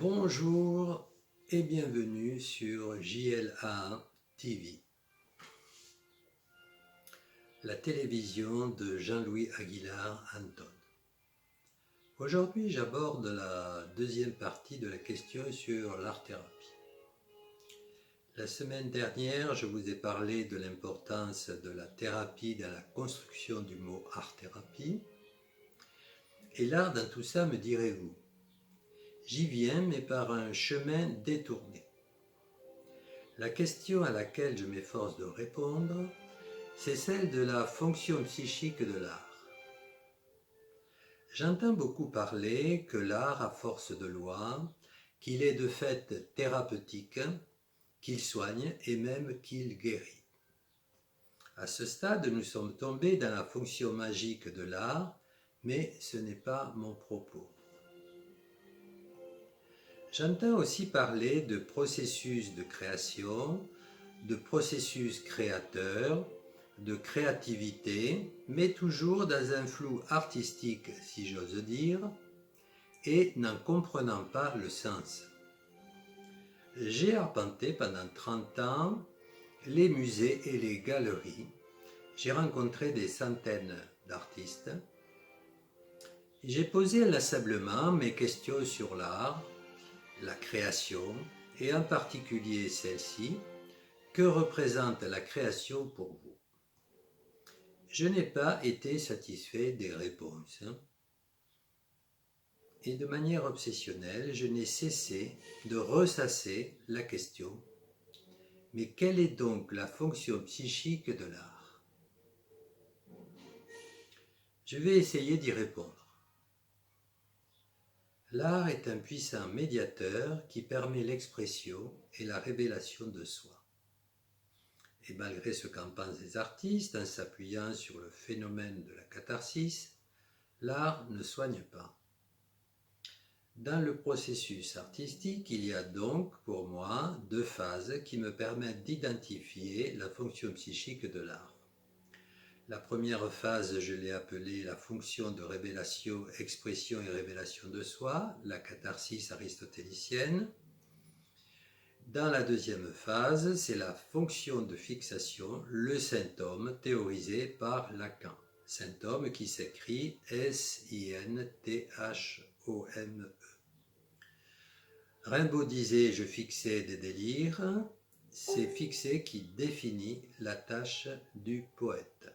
Bonjour et bienvenue sur JLA TV, la télévision de Jean-Louis Aguilar Anton. Aujourd'hui, j'aborde la deuxième partie de la question sur l'art-thérapie. La semaine dernière, je vous ai parlé de l'importance de la thérapie dans la construction du mot art-thérapie. Et l'art dans tout ça, me direz-vous? J'y viens, mais par un chemin détourné. La question à laquelle je m'efforce de répondre, c'est celle de la fonction psychique de l'art. J'entends beaucoup parler que l'art a force de loi, qu'il est de fait thérapeutique, qu'il soigne et même qu'il guérit. À ce stade, nous sommes tombés dans la fonction magique de l'art, mais ce n'est pas mon propos. J'entends aussi parler de processus de création, de processus créateur, de créativité, mais toujours dans un flou artistique, si j'ose dire, et n'en comprenant pas le sens. J'ai arpenté pendant 30 ans les musées et les galeries. J'ai rencontré des centaines d'artistes. J'ai posé inlassablement mes questions sur l'art, la création, et en particulier celle-ci: que représente la création pour vous? Je n'ai pas été satisfait des réponses. Et de manière obsessionnelle, je n'ai cessé de ressasser la question: mais quelle est donc la fonction psychique de l'art? Je vais essayer d'y répondre. L'art est un puissant médiateur qui permet l'expression et la révélation de soi. Et malgré ce qu'en pensent les artistes, en s'appuyant sur le phénomène de la catharsis, l'art ne soigne pas. Dans le processus artistique, il y a donc, pour moi, deux phases qui me permettent d'identifier la fonction psychique de l'art. La première phase, je l'ai appelée la fonction de révélation, expression et révélation de soi, la catharsis aristotélicienne. Dans la deuxième phase, c'est la fonction de fixation, le symptôme théorisé par Lacan. Symptôme qui s'écrit S-I-N-T-H-O-M-E. Rimbaud disait « je fixais des délires », c'est fixer qui définit la tâche du poète.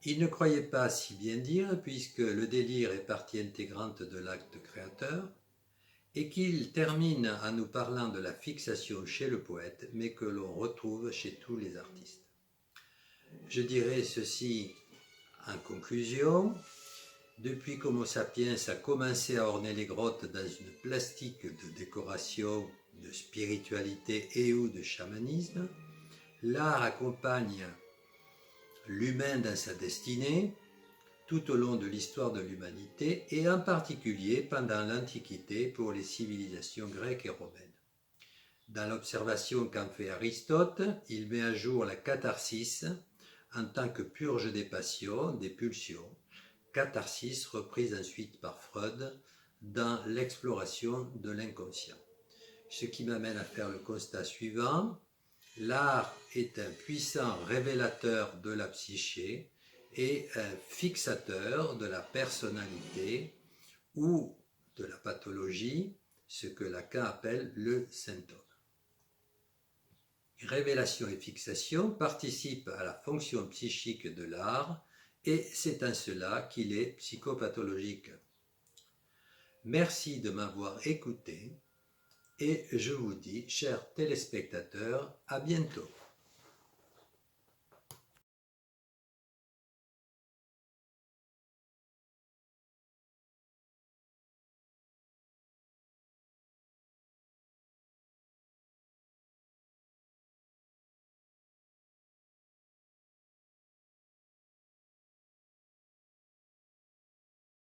Il ne croyait pas si bien dire, puisque le délire est partie intégrante de l'acte créateur, et qu'il termine en nous parlant de la fixation chez le poète, mais que l'on retrouve chez tous les artistes. Je dirais ceci en conclusion: depuis qu'Homo sapiens a commencé à orner les grottes dans une plastique de décoration, de spiritualité et ou de chamanisme, l'art accompagne l'humain dans sa destinée tout au long de l'histoire de l'humanité et en particulier pendant l'Antiquité pour les civilisations grecques et romaines. Dans l'observation qu'en fait Aristote, il met à jour la catharsis en tant que purge des passions, des pulsions, catharsis reprise ensuite par Freud dans l'exploration de l'inconscient. Ce qui m'amène à faire le constat suivant: l'art est un puissant révélateur de la psyché et un fixateur de la personnalité ou de la pathologie, ce que Lacan appelle le symptôme. Révélation et fixation participent à la fonction psychique de l'art et c'est en cela qu'il est psychopathologique. Merci de m'avoir écouté et je vous dis, chers téléspectateurs, à bientôt.